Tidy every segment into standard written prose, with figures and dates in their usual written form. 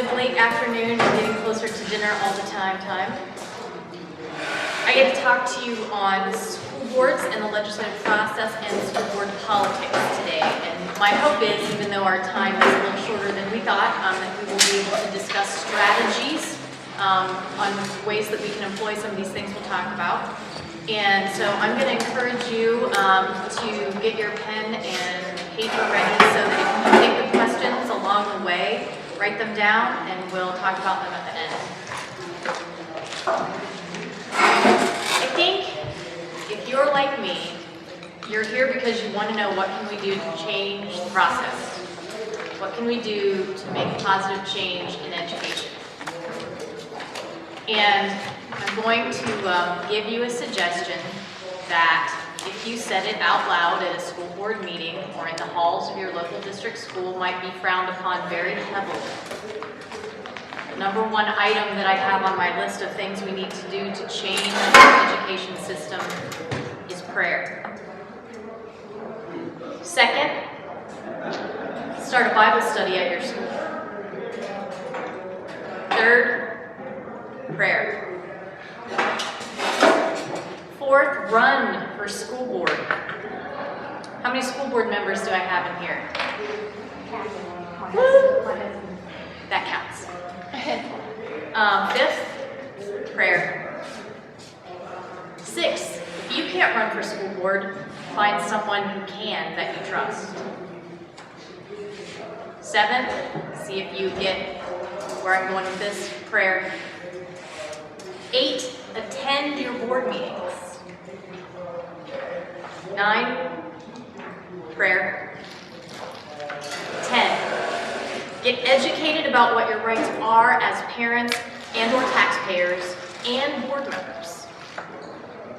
with late afternoon and getting closer to dinner all the time, I get to talk to you on school boards and the legislative process and school board politics today. And my hope is, even though our time is a little shorter than we thought, that we will be able to discuss strategies on ways that we can employ some of these things we'll talk about. And so I'm going to encourage you to get your pen and paper ready so that if you think of questions along the way, write them down and we'll talk about them at the end. I think if you're like me, you're here because you want to know what can we do to change the process. What can we do to make a positive change in education? And I'm going to give you a suggestion that if you said it out loud at a school board meeting or in the halls of your local district school might be frowned upon very heavily. The number one item that I have on my list of things we need to do to change our education system is prayer. Second, start a Bible study at your school. Third, prayer. Fourth, run for school board. How many school board members do I have in here? Woo! That counts. Fifth, prayer. Sixth, if you can't run for school board, find someone who can that you trust. Seventh, see if you get where I'm going with this, prayer. 8, attend your board meetings. 9, prayer. 10, get educated about what your rights are as parents and or taxpayers and board members.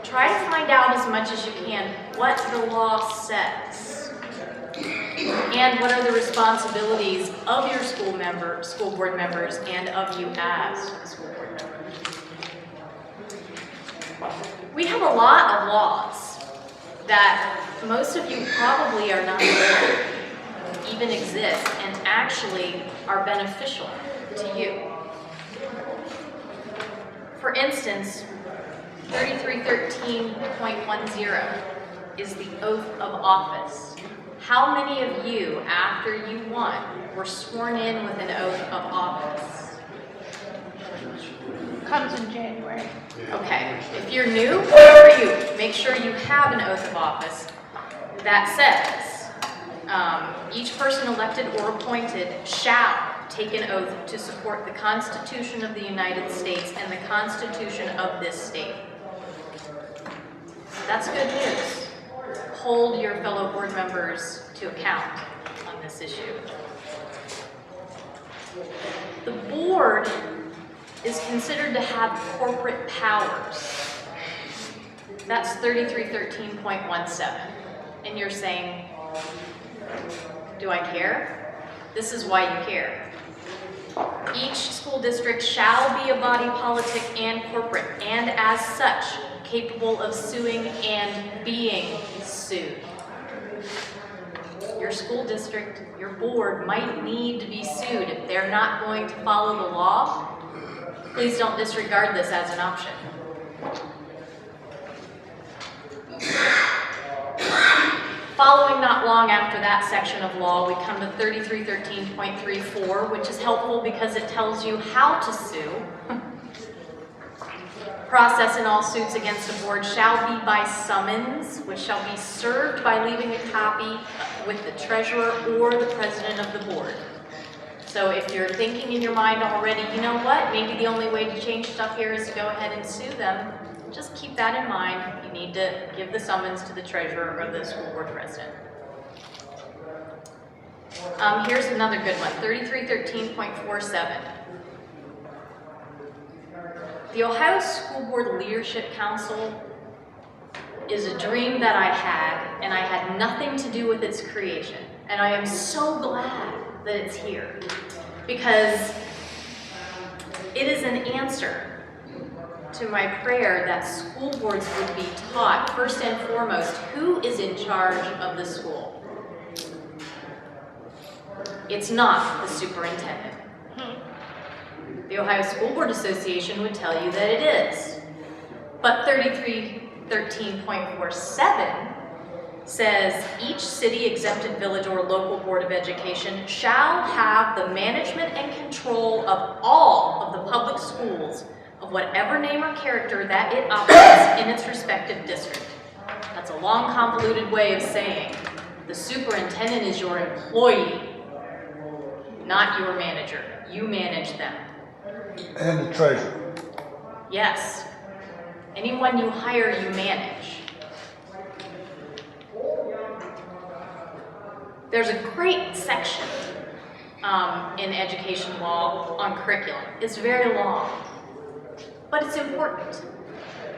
Try to find out as much as you can what the law says and what are the responsibilities of your school board members and of you as a school board member. We have a lot of laws that most of you probably are not aware even exist and actually are beneficial to you. For instance, 3313.10 is the oath of office. How many of you, after you won, were sworn in with an oath of office? Comes in January. Okay, if you're new, good for you. Make sure you have an oath of office that says, each person elected or appointed shall take an oath to support the Constitution of the United States and the Constitution of this state. That's good news. Hold your fellow board members to account on this issue. The board is considered to have corporate powers. That's 3313.17. And you're saying, do I care? This is why you care. Each school district shall be a body politic and corporate, and as such, capable of suing and being sued. Your school district, your board might need to be sued if they're not going to follow the law. Please don't disregard this as an option. Following not long after that section of law, we come to 3313.34, which is helpful because it tells you how to sue. Process in all suits against a board shall be by summons, which shall be served by leaving a copy with the treasurer or the president of the board. So if you're thinking in your mind already, you know what, maybe the only way to change stuff here is to go ahead and sue them, just keep that in mind. You need to give the summons to the treasurer or the school board president. Here's another good one, 3313.47. The Ohio School Board Leadership Council is a dream that I had, and I had nothing to do with its creation. And I am so glad that it's here, because it is an answer to my prayer that school boards would be taught, first and foremost, who is in charge of the school. It's not the superintendent. The Ohio School Board Association would tell you that it is. But 3313.47 says each city, exempted village, or local board of education shall have the management and control of all of the public schools of whatever name or character that it operates in its respective district. That's a long, convoluted way of saying the superintendent is your employee, not your manager. You manage them. And the treasurer. Yes. Anyone you hire, you manage. There's a great section in education law on curriculum. It's very long, but it's important.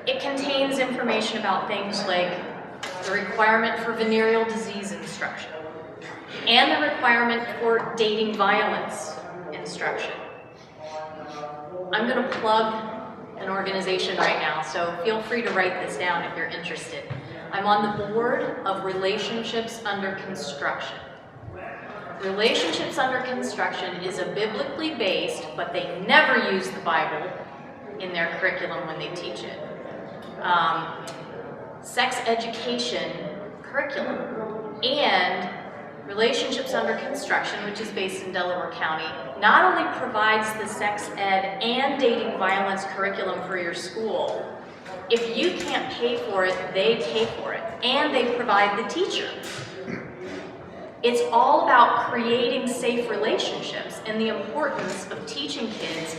It contains information about things like the requirement for venereal disease instruction and the requirement for dating violence instruction. I'm going to plug an organization right now, so feel free to write this down if you're interested. I'm on the board of Relationships Under Construction. Relationships Under Construction is a biblically based, but they never use the Bible in their curriculum when they teach it, sex education curriculum. And Relationships Under Construction, which is based in Delaware County, not only provides the sex ed and dating violence curriculum for your school. If you can't pay for it, they pay for it, and they provide the teacher. It's all about creating safe relationships and the importance of teaching kids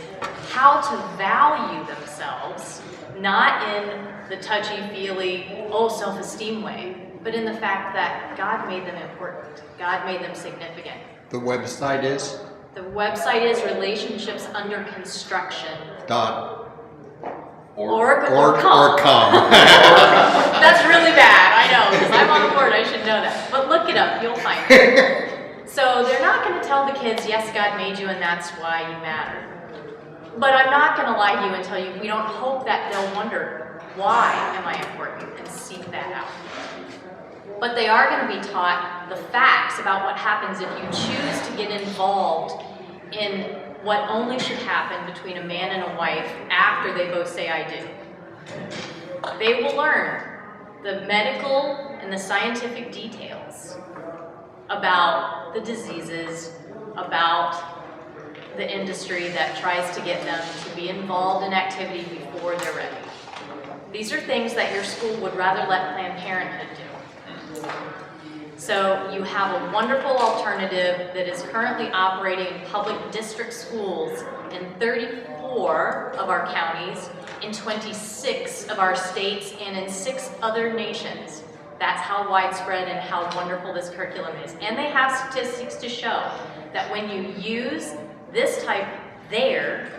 how to value themselves, not in the touchy-feely, self-esteem way, but in the fact that God made them important. God made them significant. The website is? The website is Relationships Under Construction. Or com. com. That's really bad, I know, because I'm on the board, I should know that. But look it up, you'll find it. So they're not going to tell the kids, yes, God made you and that's why you matter. But I'm not going to lie to you and tell you, we don't hope that they'll wonder, why am I important, and seek that out. But they are going to be taught the facts about what happens if you choose to get involved in what only should happen between a man and a wife after they both say I do. They will learn the medical and the scientific details about the diseases, about the industry that tries to get them to be involved in activity before they're ready. These are things that your school would rather let Planned Parenthood do. So you have a wonderful alternative that is currently operating in public district schools in 34 of our counties, in 26 of our states, and in 6 other nations. That's how widespread and how wonderful this curriculum is. And they have statistics to show that when you use this type,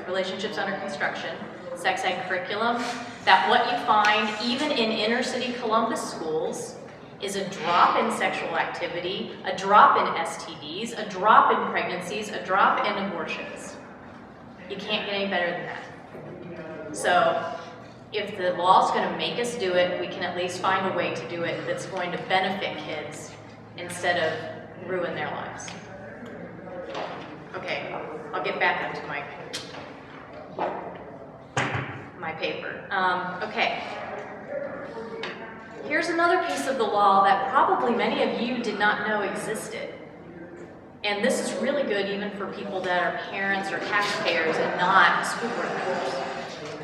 Relationships Under Construction, sex ed curriculum, that what you find even in inner city Columbus schools is a drop in sexual activity, a drop in STDs, a drop in pregnancies, a drop in abortions. You can't get any better than that. So if the law's going to make us do it, we can at least find a way to do it that's going to benefit kids instead of ruin their lives. Okay, I'll get back into my paper. Okay. Here's another piece of the law that probably many of you did not know existed. And this is really good even for people that are parents or taxpayers and not school board members.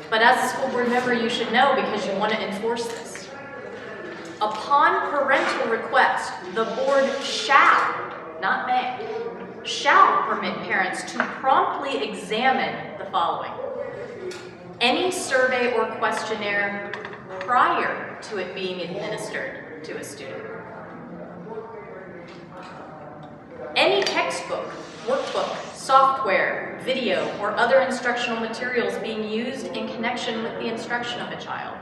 But as a school board member, you should know because you want to enforce this. Upon parental request, the board shall, not may, shall permit parents to promptly examine the following: any survey or questionnaire prior to it being administered to a student, any textbook, workbook, software, video, or other instructional materials being used in connection with the instruction of a child.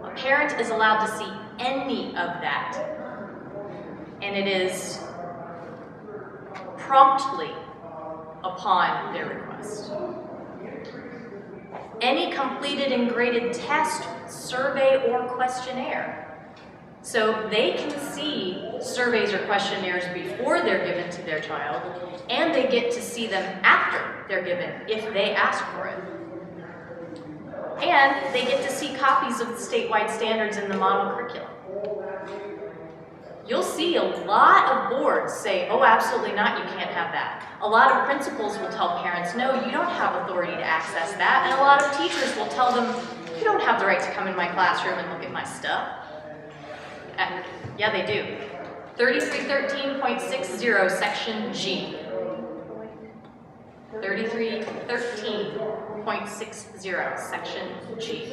A parent is allowed to see any of that, and it is promptly upon their request. Any completed and graded test, survey, or questionnaire. So they can see surveys or questionnaires before they're given to their child, and they get to see them after they're given, if they ask for it. And they get to see copies of the statewide standards in the model curriculum. You'll see a lot of boards say, oh, absolutely not, you can't have that. A lot of principals will tell parents, no, you don't have authority to access that. And a lot of teachers will tell them, you don't have the right to come in my classroom and look at my stuff. Yeah, they do. 3313.60, section G. 3313.60, section G.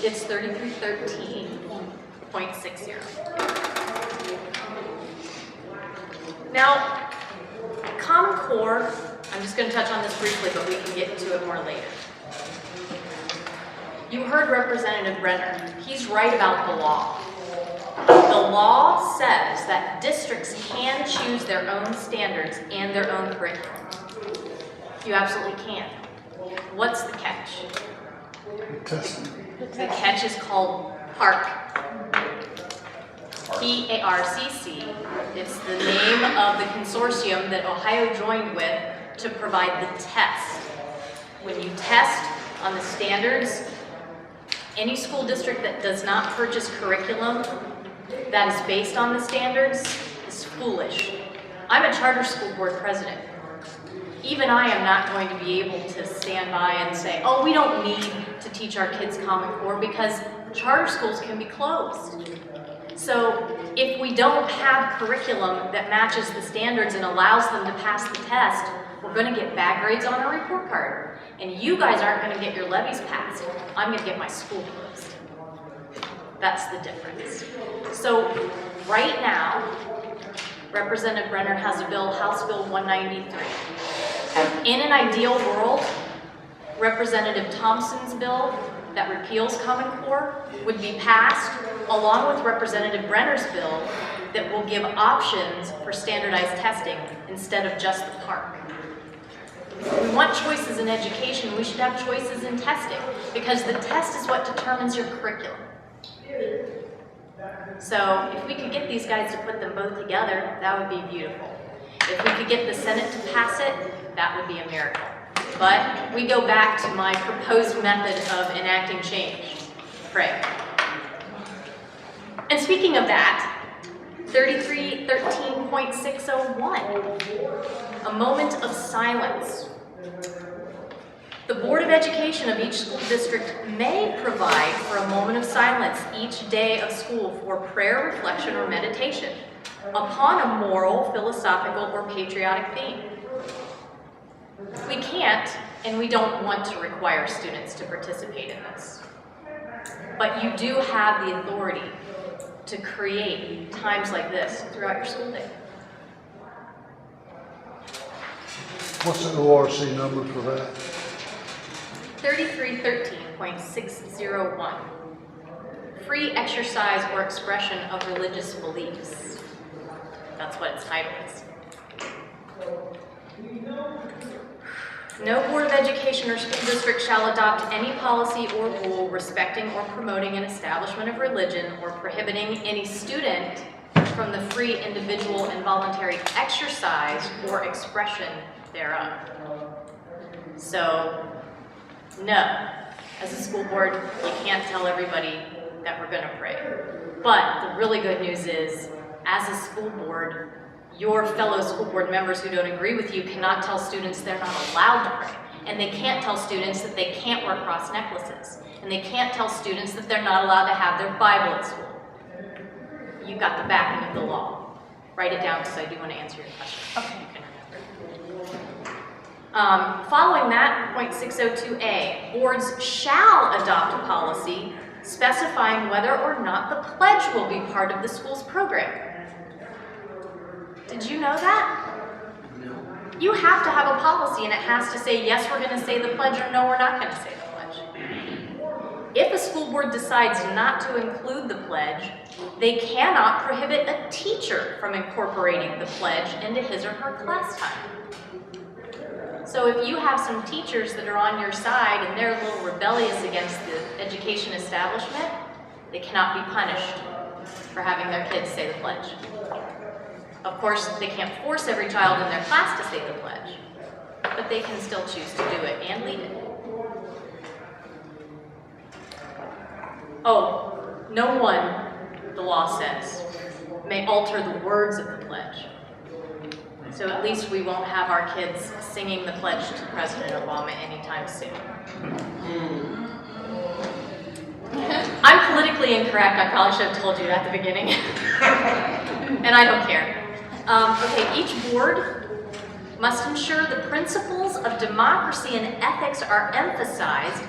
It's 3313.60. Now, Common Core, I'm just going to touch on this briefly, but we can get into it more later. You heard Representative Brenner. He's right about the law. The law says that districts can choose their own standards and their own curriculum. You absolutely can. What's the catch? The catch is called PARCC. P-A-R-C-C. It's the name of the consortium that Ohio joined with to provide the test. When you test on the standards, any school district that does not purchase curriculum that is based on the standards is foolish. I'm a charter school board president. Even I am not going to be able to stand by and say, oh, we don't need to teach our kids Common Core because charter schools can be closed. So if we don't have curriculum that matches the standards and allows them to pass the test, we're going to get bad grades on our report card. And you guys aren't going to get your levies passed. I'm going to get my school closed. That's the difference. So right now, Representative Brenner has a bill, House Bill 193. In an ideal world, Representative Thompson's bill that repeals Common Core would be passed along with Representative Brenner's bill that will give options for standardized testing instead of just the PARCC. We want choices in education, we should have choices in testing because the test is what determines your curriculum. So if we could get these guys to put them both together, that would be beautiful. If we could get the Senate to pass it, that would be a miracle. But we go back to my proposed method of enacting change. Pray. And speaking of that, 3313.601, a moment of silence. The Board of Education of each school district may provide for a moment of silence each day of school for prayer, reflection, or meditation upon a moral, philosophical, or patriotic theme. We can't and we don't want to require students to participate in this. But you do have the authority to create times like this throughout your school day. What's the ORC number for that? 3313.601. Free exercise or expression of religious beliefs. That's what its title is. No Board of Education or school district shall adopt any policy or rule respecting or promoting an establishment of religion or prohibiting any student from the free individual and voluntary exercise or expression thereof. So, no, as a school board, you can't tell everybody that we're going to pray. But the really good news is, as a school board, your fellow school board members who don't agree with you cannot tell students they're not allowed to pray. And they can't tell students that they can't wear cross necklaces. And they can't tell students that they're not allowed to have their Bible at school. You've got the backing of the law. Write it down because I do want to answer your question. Okay. You can remember. Following that, point 602A, boards shall adopt a policy specifying whether or not the pledge will be part of the school's program. Did you know that? No. You have to have a policy and it has to say, yes, we're going to say the pledge, or no, we're not going to say the pledge. If a school board decides not to include the pledge, they cannot prohibit a teacher from incorporating the pledge into his or her class time. So if you have some teachers that are on your side and they're a little rebellious against the education establishment, they cannot be punished for having their kids say the pledge. Of course, they can't force every child in their class to say the pledge, but they can still choose to do it and lead it. Oh, no one, the law says, may alter the words of the pledge. So at least we won't have our kids singing the pledge to President Obama anytime soon. I'm politically incorrect. I probably should have told you at the beginning. And I don't care. Okay, each board must ensure the principles of democracy and ethics are emphasized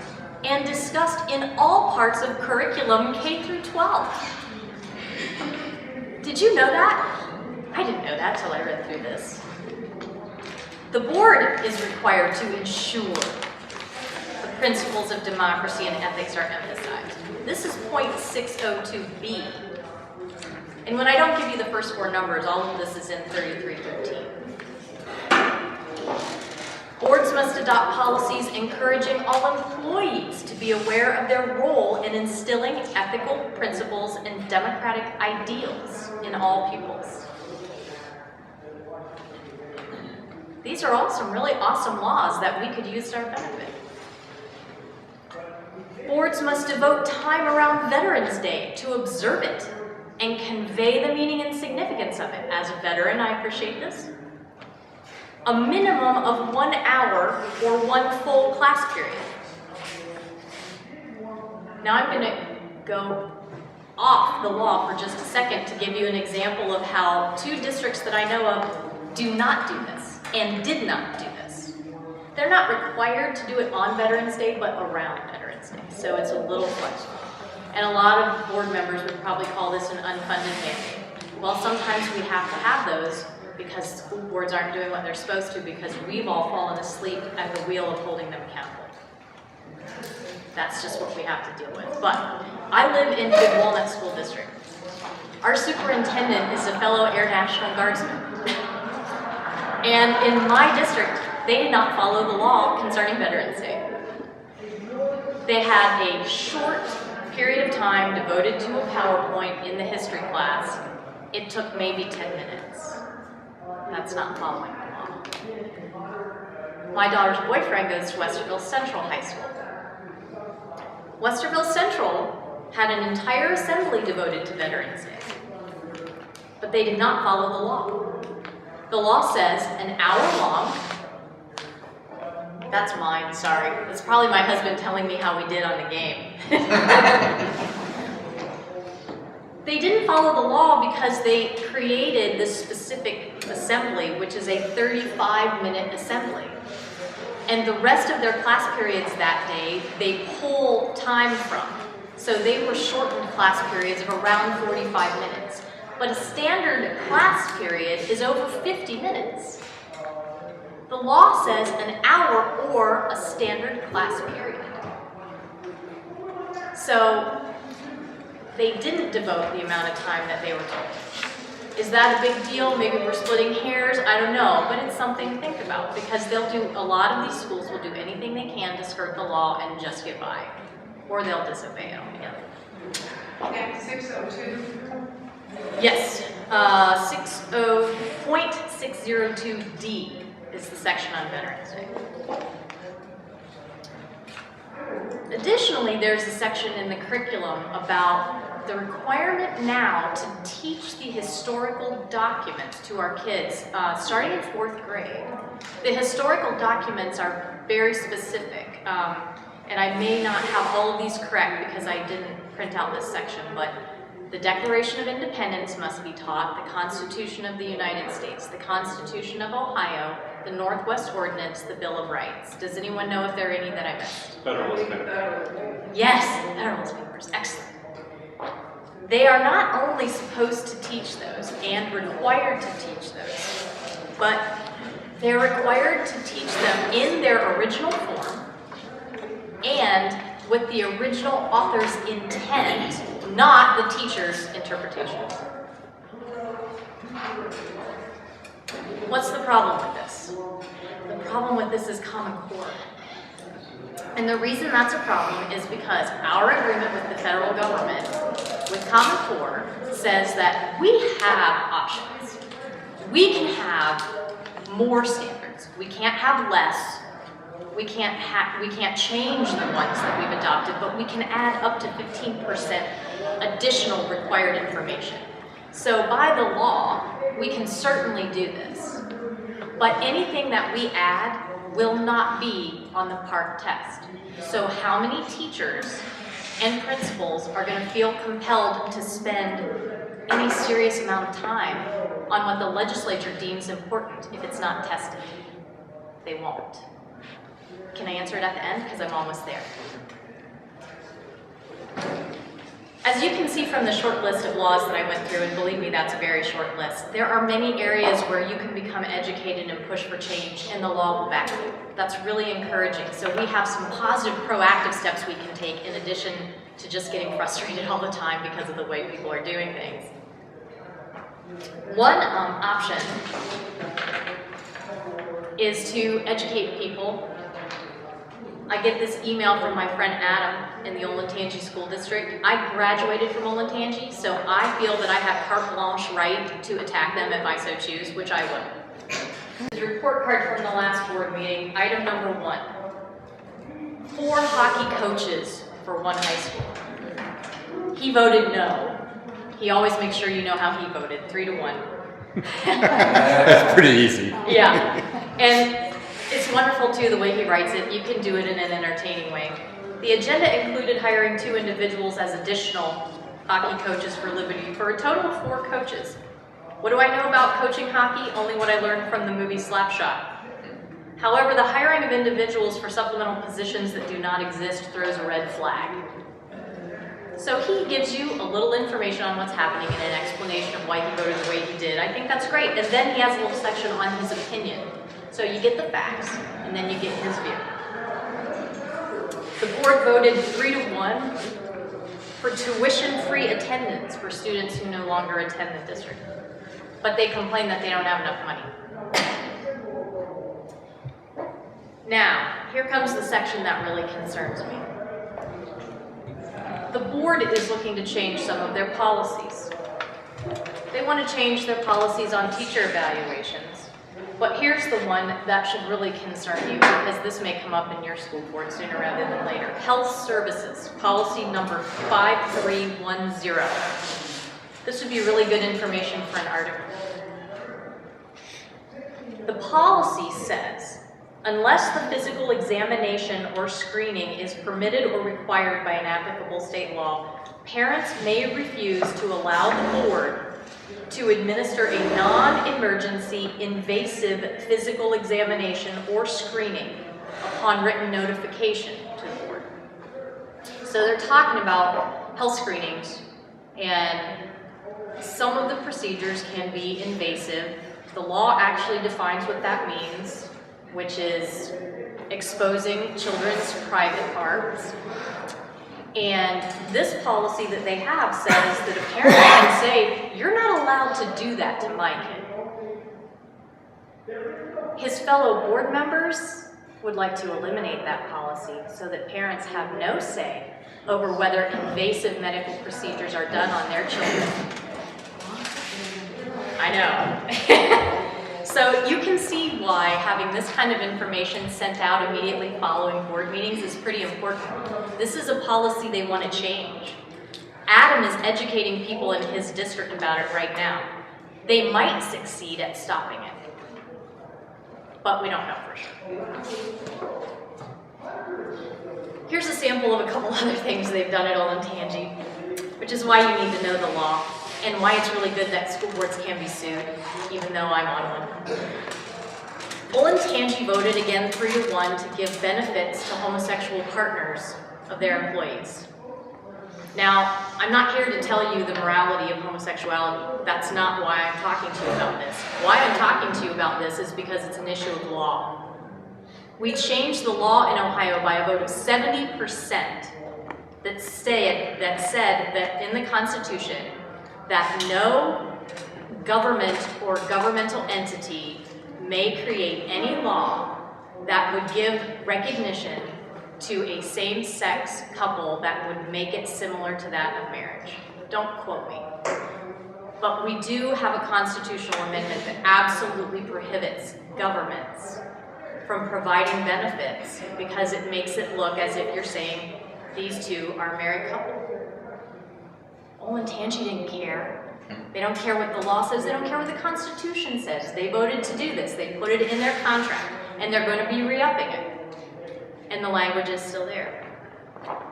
and discussed in all parts of curriculum K through 12. Did you know that? I didn't know that till I read through this. The board is required to ensure the principles of democracy and ethics are emphasized. This is point 602B. And when I don't give you the first four numbers, all of this is in 3313. Boards must adopt policies encouraging all employees to be aware of their role in instilling ethical principles and democratic ideals in all pupils. These are all some really awesome laws that we could use to our benefit. Boards must devote time around Veterans Day to observe it and convey the meaning and significance of it. As a veteran, I appreciate this. A minimum of 1 hour or 1 full class period. Now I'm going to go off the law for just a second to give you an example of how 2 districts that I know of do not do this and did not do this. They're not required to do it on Veterans Day, but around Veterans Day, so it's a little flexible. And a lot of board members would probably call this an unfunded mandate. Well, sometimes we have to have those because school boards aren't doing what they're supposed to because we've all fallen asleep at the wheel of holding them accountable. That's just what we have to deal with. But I live in Big Walnut School District. Our superintendent is a fellow Air National Guardsman. And in my district, they did not follow the law concerning Veterans Day. They had a short period of time devoted to a PowerPoint in the history class. It took maybe 10 minutes. That's not following the law. My daughter's boyfriend goes to Westerville Central High School. Westerville Central had an entire assembly devoted to Veterans Day, but they did not follow the law. The law says an hour long. That's mine, sorry. It's probably my husband telling me how we did on the game. They didn't follow the law because they created this specific assembly, which is a 35-minute assembly. And the rest of their class periods that day, they pull time from. So they were shortened class periods of around 45 minutes. But a standard class period is over 50 minutes. The law says an hour or a standard class period. So they didn't devote the amount of time that they were told. Is that a big deal? Maybe we're splitting hairs, I don't know, but it's something to think about because they'll do, a lot of these schools will do anything they can to skirt the law and just get by, or they'll disobey it altogether. Okay, 602. Yes, 60.602D is the section on Veterans Day. Additionally, there's a section in the curriculum about the requirement now to teach the historical documents to our kids, starting in 4th grade. The historical documents are very specific, and I may not have all of these correct because I didn't print out this section, but the Declaration of Independence must be taught, the Constitution of the United States, the Constitution of Ohio, the Northwest Ordinance, the Bill of Rights. Does anyone know if there are any that I missed? Federalist Papers. Yes, Federalist Papers, excellent. They are not only supposed to teach those and required to teach those, but they're required to teach them in their original form and with the original author's intent, not the teacher's interpretation. What's the problem with this? The problem with this is Common Core. And the reason that's a problem is because our agreement with the federal government, with Common Core, says that we have options. We can have more standards. We can't have less. We can't change the ones that we've adopted, but we can add up to 15% additional required information. So by the law, we can certainly do this. But anything that we add will not be on the PARCC test. So how many teachers and principals are going to feel compelled to spend any serious amount of time on what the legislature deems important if it's not tested? They won't. Can I answer it at the end? Because I'm almost there. As you can see from the short list of laws that I went through, and believe me, that's a very short list, there are many areas where you can become educated and push for change, and the law will back you. That's really encouraging. So we have some positive, proactive steps we can take in addition to just getting frustrated all the time because of the way people are doing things. One option is to educate people. I get this email from my friend Adam in the Olentangy School District. I graduated from Olentangy, so I feel that I have carte blanche right to attack them if I so choose, which I will. The report card from the last board meeting, item number 1. 4 hockey coaches for one high school. He voted no. He always makes sure you know how he voted, 3-1. That's pretty easy. Yeah, and it's wonderful too the way he writes it. You can do it in an entertaining way. The agenda included hiring 2 individuals as additional hockey coaches for Liberty for a total of 4 coaches. What do I know about coaching hockey? Only what I learned from the movie Slapshot. However, the hiring of individuals for supplemental positions that do not exist throws a red flag. So he gives you a little information on what's happening and an explanation of why he voted the way he did. I think that's great. And then he has a little section on his opinion. So you get the facts, and then you get his view. The board voted 3-1 for tuition-free attendance for students who no longer attend the district. But they complain that they don't have enough money. Now, here comes the section that really concerns me. The board is looking to change some of their policies. They want to change their policies on teacher evaluations. But here's the one that should really concern you, because this may come up in your school board sooner rather than later. Health services, policy number 5310. This would be really good information for an article. The policy says, unless the physical examination or screening is permitted or required by an applicable state law, parents may refuse to allow the board to administer a non-emergency invasive physical examination or screening upon written notification to the board. So they're talking about health screenings, and some of the procedures can be invasive. The law actually defines what that means, which is exposing children's private parts. And this policy that they have says that a parent can say, you're not allowed to do that to my kid. His fellow board members would like to eliminate that policy so that parents have no say over whether invasive medical procedures are done on their children. I know. So you can see why having this kind of information sent out immediately following board meetings is pretty important. This is a policy they want to change. Adam is educating people in his district about it right now. They might succeed at stopping it, but we don't know for sure. Here's a sample of a couple other things they've done at Olentangy, which is why you need to know the law, and why it's really good that school boards can be sued, even though I'm on one. Olentangy voted again 3-1 to give benefits to homosexual partners of their employees. Now, I'm not here to tell you the morality of homosexuality. That's not why I'm talking to you about this. Why I'm talking to you about this is because it's an issue of law. We changed the law in Ohio by a vote of 70% that said that in the Constitution that no government or governmental entity may create any law that would give recognition to a same-sex couple that would make it similar to that of marriage. Don't quote me. But we do have a constitutional amendment that absolutely prohibits governments from providing benefits because it makes it look as if you're saying these two are a married couple. Olentangy didn't care. They don't care what the law says. They don't care what the Constitution says. They voted to do this. They put it in their contract, and they're going to be re-upping it. And the language is still there.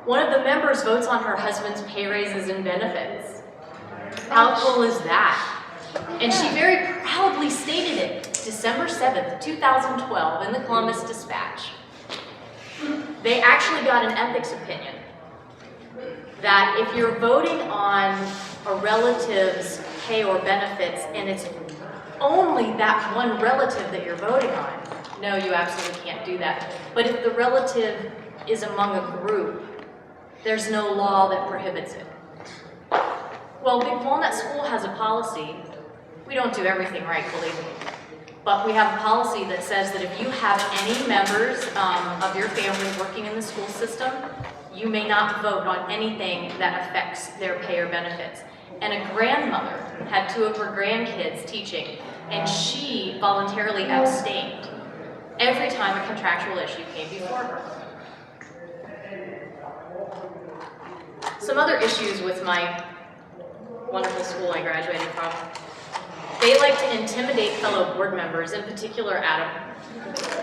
One of the members votes on her husband's pay raises and benefits. How cool is that? And she very proudly stated it December 7th, 2012 in the Columbus Dispatch. They actually got an ethics opinion that if you're voting on a relative's pay or benefits and it's only that one relative that you're voting on, no, you absolutely can't do that. But if the relative is among a group, there's no law that prohibits it. Well, Big Walnut School has a policy. We don't do everything right, believe me. But we have a policy that says that if you have any members of your family working in the school system, you may not vote on anything that affects their pay or benefits. And a grandmother had 2 of her grandkids teaching, and she voluntarily abstained every time a contractual issue came before her. Some other issues with my wonderful school I graduated from. They like to intimidate fellow board members, in particular Adam.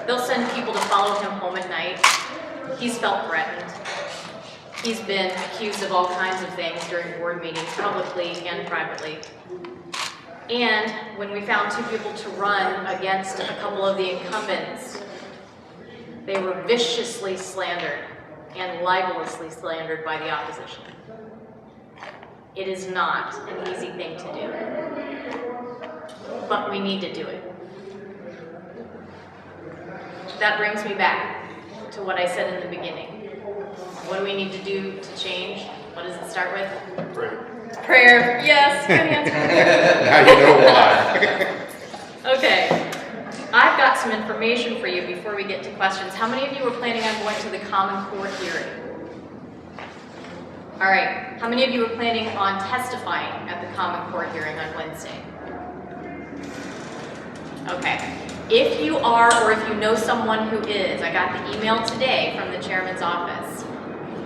They'll send people to follow him home at night. He's felt threatened. He's been accused of all kinds of things during board meetings, publicly and privately. And when we found 2 people to run against a couple of the incumbents, they were viciously slandered and libelously slandered by the opposition. It is not an easy thing to do, but we need to do it. That brings me back to what I said in the beginning. What do we need to do to change? What does it start with? Prayer. Prayer. Yes, good answer. Now you know why. Okay, I've got some information for you before we get to questions. How many of you were planning on going to the Common Core hearing? All right, how many of you were planning on testifying at the Common Core hearing on Wednesday? Okay, if you are or if you know someone who is, I got the email today from the chairman's office.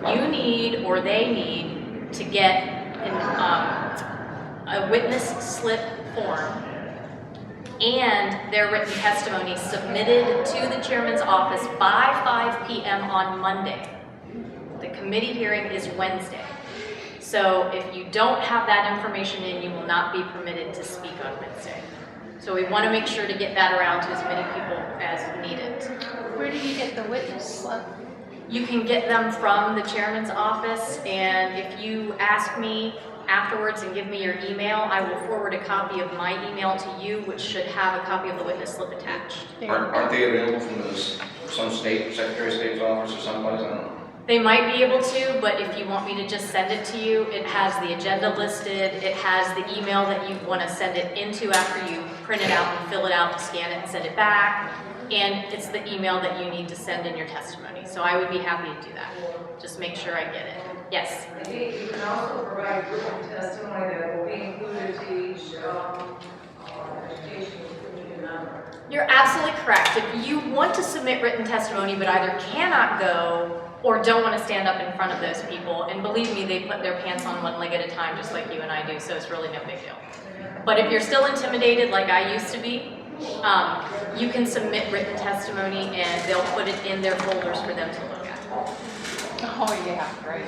You need or they need to get a witness slip form and their written testimony submitted to the chairman's office by 5 p.m. on Monday. The committee hearing is Wednesday. So if you don't have that information in, you will not be permitted to speak on Wednesday. So we want to make sure to get that around to as many people as needed. Where do you get the witness slip? You can get them from the chairman's office, and if you ask me afterwards and give me your email, I will forward a copy of my email to you, which should have a copy of the witness slip attached. Aren't they available from some state, Secretary of State's office or someplace? I don't know. They might be able to, but if you want me to just send it to you, it has the agenda listed, it has the email that you want to send it into after you print it out and fill it out, scan it and send it back, and it's the email that you need to send in your testimony. So I would be happy to do that. Just make sure I get it. Yes? I think you can also provide written testimony that will be included to each education community member. You're absolutely correct. If you want to submit written testimony but either cannot go or don't want to stand up in front of those people, and believe me, they put their pants on one leg at a time just like you and I do, so it's really no big deal. But if you're still intimidated like I used to be, you can submit written testimony and they'll put it in their folders for them to look at. Oh, yeah, right.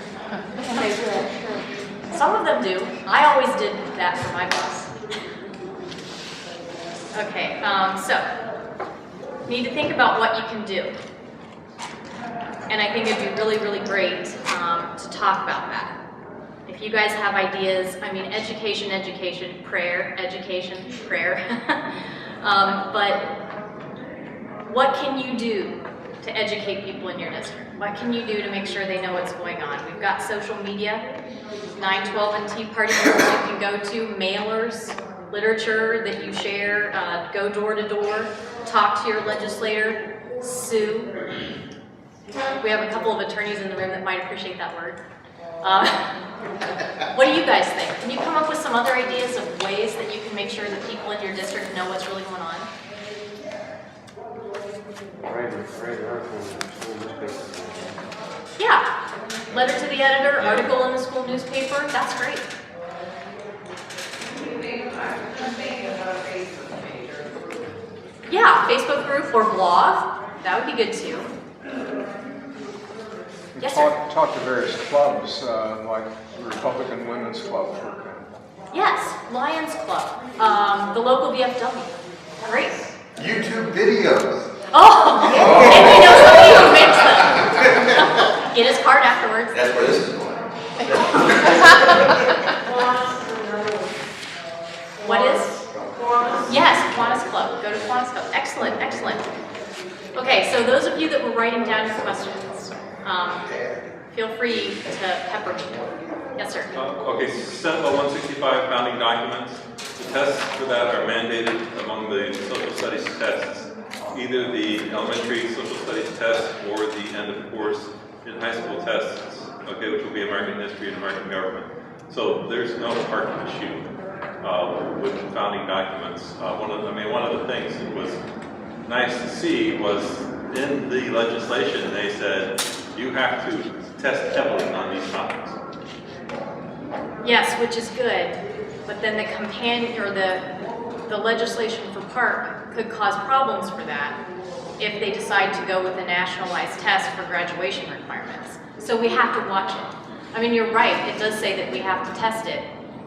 Some of them do. I always did that for my boss. Okay, so need to think about what you can do. And I think it'd be really, really great to talk about that. If you guys have ideas, I mean, education, prayer, education, prayer. But what can you do to educate people in your district? What can you do to make sure they know what's going on? We've got social media, 912 and Tea Party groups you can go to, mailers, literature that you share, go door to door, talk to your legislator. sue. We have a couple of attorneys in the room that might appreciate that word. What do you guys think? Can you come up with some other ideas of ways that you can make sure that people in your district know what's really going on? Write an article in the school newspaper. Yeah. Letter to the editor, article in the school newspaper. That's great. I'm thinking about a Facebook page or. Yeah, Facebook group or blog. That would be good too. Yes, sir. Talk to various clubs, like the Republican Women's Club, for example. Yes, Lions Club, the local VFW. Great. YouTube videos. Oh, and we know somebody who makes them. Get his card afterwards. That's where this is going. What is? Yes, Kiwanis Club. Go to Kiwanis Club. Excellent, excellent. Okay, so those of you that were writing down your questions, feel free to pepper me. Yes, sir. Okay, Senate Bill 165 founding documents. The tests for that are mandated among the social studies tests, either the elementary social studies test or the end of course in high school tests, okay, which will be American history and American government. So there's no parking issue with the founding documents. One of the things that was nice to see was in the legislation they said you have to test heavily on these topics. Yes, which is good, but then the companion or the legislation for park could cause problems for that if they decide to go with a nationalized test for graduation requirements. So we have to watch it. I mean, you're right, it does say that we have to test it,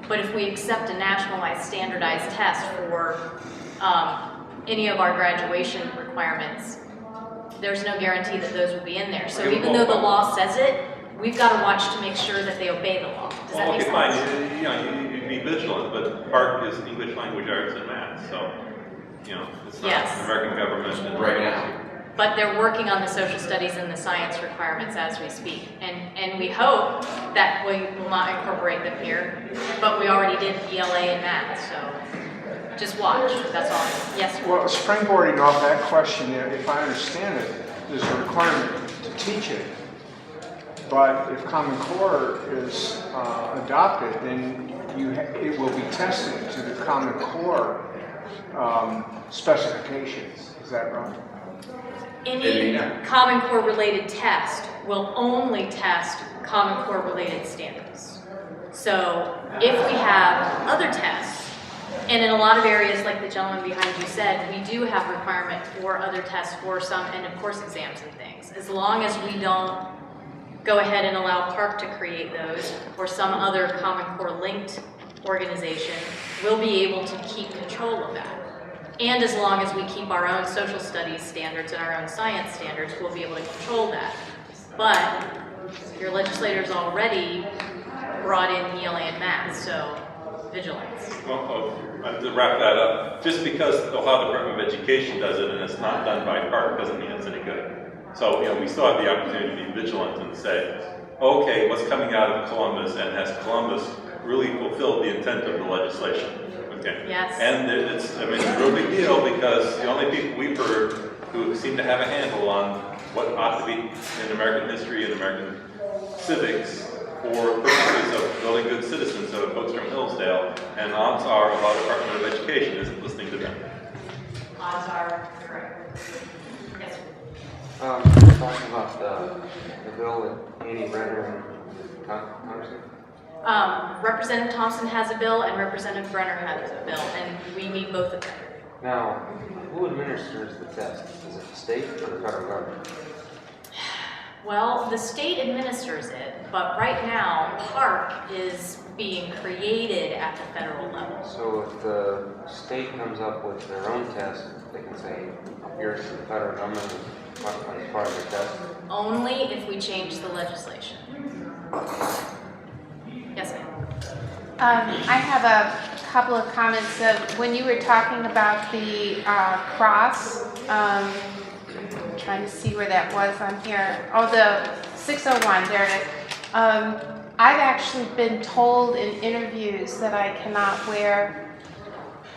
but if we accept a nationalized standardized test for any of our graduation requirements, there's no guarantee that those will be in there. So even though the law says it, we've got to watch to make sure that they obey the law. Does that make sense? Fine. You be vigilant, but park is English language arts and math, so it's not Yes. American government and Right now. But they're working on the social studies and the science requirements as we speak. And we hope that we will not incorporate them here, but we already did ELA and math, so just watch, that's all. Yes, sir. Well, springboarding off that question, if I understand it, there's a requirement to teach it. But if Common Core is adopted, then it will be tested to the Common Core specifications. Is that right? Any Common Core related test will only test Common Core related standards. So if we have other tests, and in a lot of areas like the gentleman behind you said, we do have requirement for other tests for some end of course exams and things. As long as we don't go ahead and allow Park to create those or some other Common Core linked organization, we'll be able to keep control of that. And as long as we keep our own social studies standards and our own science standards, we'll be able to control that. But your legislators already brought in ELA and math, so vigilance. To wrap that up, just because the Ohio Department of Education does it and it's not done by Park doesn't mean it's any good. So we still have the opportunity to be vigilant and say, okay, what's coming out of Columbus, and has Columbus really fulfilled the intent of the legislation? Okay. Yes. And it's a real big deal because the only people we've heard who seem to have a handle on what ought to be in American history and American civics for purposes of building good citizens are folks from Hillsdale, and odds are Ohio Department of Education isn't listening to them. Odds are correct. Yes. Talking about the bill that Annie Brenner and Thompson. Representative Thompson has a bill and Representative Brenner has a bill, and we need both of them. Now, who administers the test? Is it the state or the federal government? Well, the state administers it, but right now, Park is being created at the federal level. So if the state comes up with their own test, they can say, here's the federal government as part of their test? Only if we change the legislation. Yes, ma'am. I have a couple of comments. When you were talking about the cross, I'm trying to see where that was on here. Oh, the 601, there it is. I've actually been told in interviews that I cannot wear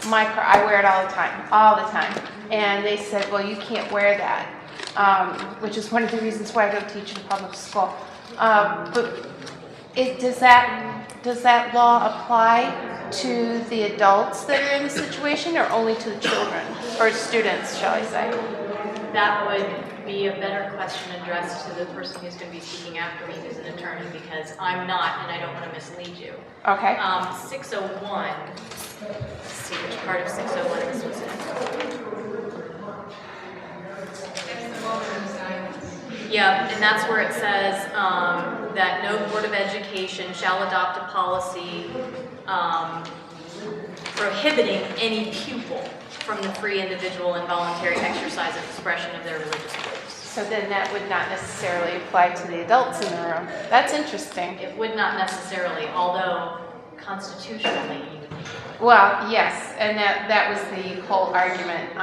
I wear it all the time. And they said, well, you can't wear that. which is one of the reasons why I don't teach in public school. But does that law apply to the adults that are in the situation, or only to the children, or students, shall I say? That would be a better question addressed to the person who's going to be speaking after me, who's an attorney, because I'm not, and I don't want to mislead you. Okay. 601, let's see which part of 601 this was in. Yeah, and that's where it says that no Board of Education shall adopt a policy prohibiting any pupil from the free individual and voluntary exercise and expression of their religious beliefs. So then that would not necessarily apply to the adults in the room. That's interesting. It would not necessarily, although constitutionally you would think it would. Well, yes, and that was the whole argument.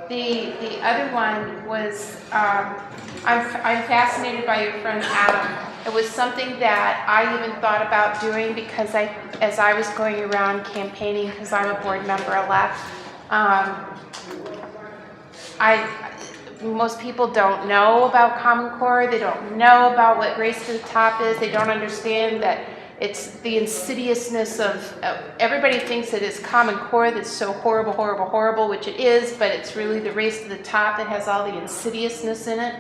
The other one was, I'm fascinated by your friend Adam. It was something that I even thought about doing because as I was going around campaigning, because I'm a board member-elect, most people don't know about Common Core. They don't know about what Race to the Top is. They don't understand that it's the insidiousness of everybody thinks it is Common Core that's so horrible, horrible, horrible, which it is, but it's really the Race to the Top that has all the insidiousness in it.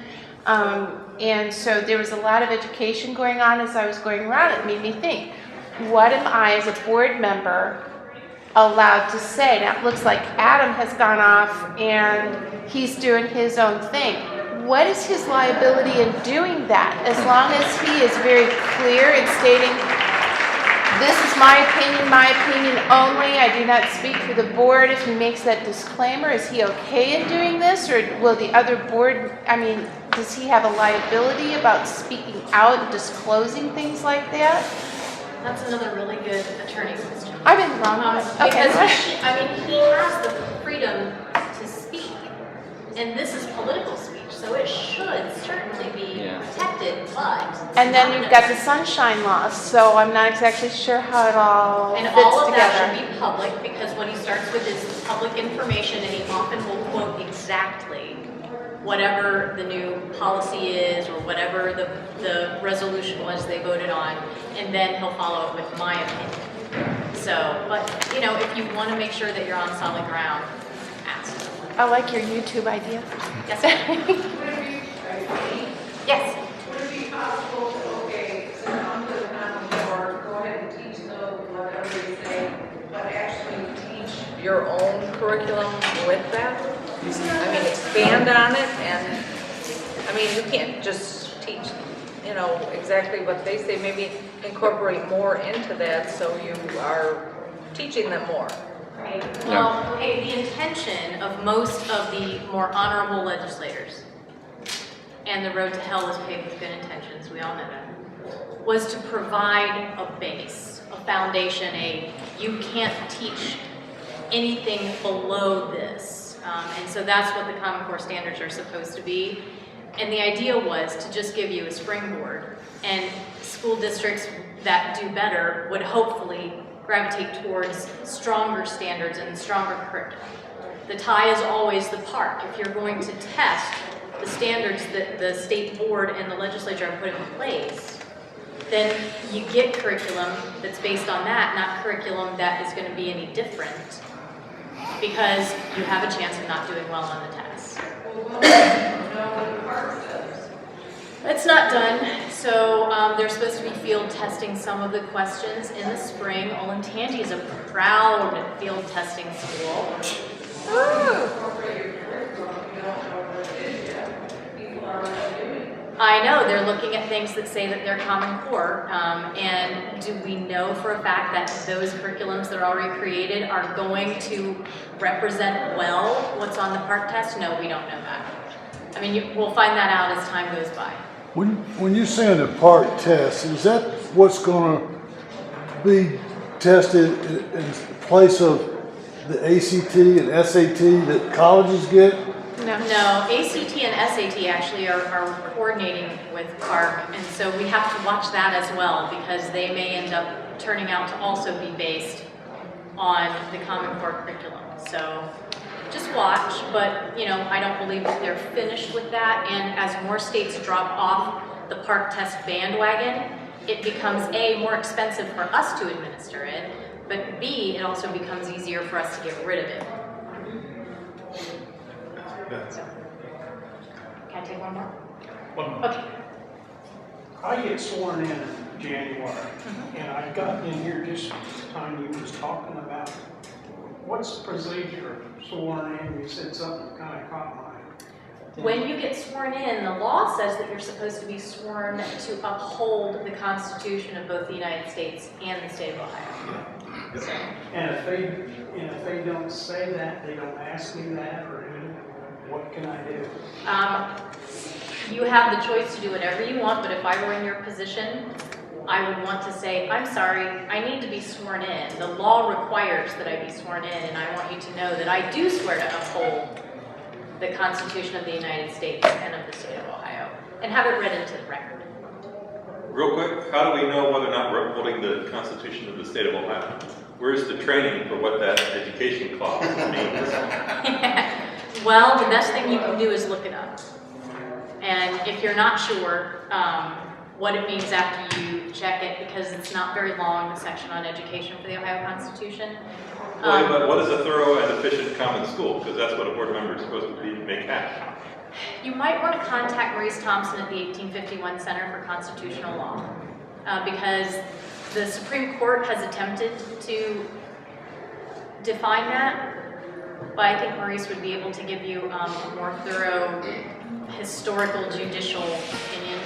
And so there was a lot of education going on as I was going around. It made me think, what am I as a board member allowed to say? Now it looks like Adam has gone off and he's doing his own thing. What is his liability in doing that? As long as he is very clear in stating, this is my opinion only, I do not speak for the board. If he makes that disclaimer, is he okay in doing this? Or will the other board, does he have a liability about speaking out and disclosing things like that? That's another really good attorney question. I've been wrong. Because he has the freedom to speak, and this is political speech, so it should certainly be protected, but... And then you've got the sunshine laws, so I'm not exactly sure how it all fits together. And all of that should be public, because what he starts with is public information, and he often will quote exactly whatever the new policy is, or whatever the resolution was they voted on, and then he'll follow it with my opinion. So, but, if you want to make sure that you're on solid ground, ask. I like your YouTube idea. Yes, Would it be, yes. would it be possible to, so come to the Common Core, go ahead and teach whatever they say, but actually teach your own curriculum with that? Expand on it, and, you can't just teach, exactly what they say, maybe incorporate more into that so you are teaching them more. Right. Well, the intention of most of the more honorable legislators, and the road to hell is paved with good intentions, we all know that, was to provide a base, a foundation, you can't teach anything below this. And so that's what the Common Core standards are supposed to be. And the idea was to just give you a springboard, and school districts that do better would hopefully gravitate towards stronger standards and stronger curriculum. The tie is always the park. If you're going to test the standards that the state board and the legislature have put in place, then you get curriculum that's based on that, not curriculum that is going to be any different, because you have a chance of not doing well on the test. It's not done, so they're supposed to be field testing some of the questions in the spring. Olentangy is a proud field testing school. I know, they're looking at things that say that they're Common Core, and do we know for a fact that those curriculums that are already created are going to represent well what's on the PARCC test? No, we don't know that. We'll find that out as time goes by. When you're saying the PARCC test, is that what's going to be tested in place of the ACT and SAT that colleges get? No, ACT and SAT actually are coordinating with PARCC, and so we have to watch that as well, because they may end up turning out to also be based on the Common Core curriculum. So just watch, but, you know, I don't believe that they're finished with that, and as more states drop off the park test bandwagon, it becomes A, more expensive for us to administer it, but B, it also becomes easier for us to get rid of it. So, can I take one more? One more. Okay. I get sworn in January, and I got in here just the time you was talking about what's the procedure of sworn in. You said something that kind of caught my attention. When you get sworn in, the law says that you're supposed to be sworn to uphold the Constitution of both the United States and the state of Ohio. So, And if they don't say that, they don't ask me that, or what can I do? you have the choice to do whatever you want, but if I were in your position, I would want to say, I'm sorry, I need to be sworn in. The law requires that I be sworn in, and I want you to know that I do swear to uphold the Constitution of the United States and of the state of Ohio, and have it read into the record. Real quick, how do we know whether or not we're upholding the Constitution of the state of Ohio? Where's the training for what that education clause means? Well, the best thing you can do is look it up. And if you're not sure what it means after you check it, because it's not very long, the section on education for the Ohio Constitution. Well, but what is a thorough and efficient common school? Because that's what a board member is supposed to be, make happen. You might want to contact Maurice Thompson at the 1851 Center for Constitutional Law, because the Supreme Court has attempted to define that, but I think Maurice would be able to give you a more thorough historical judicial opinion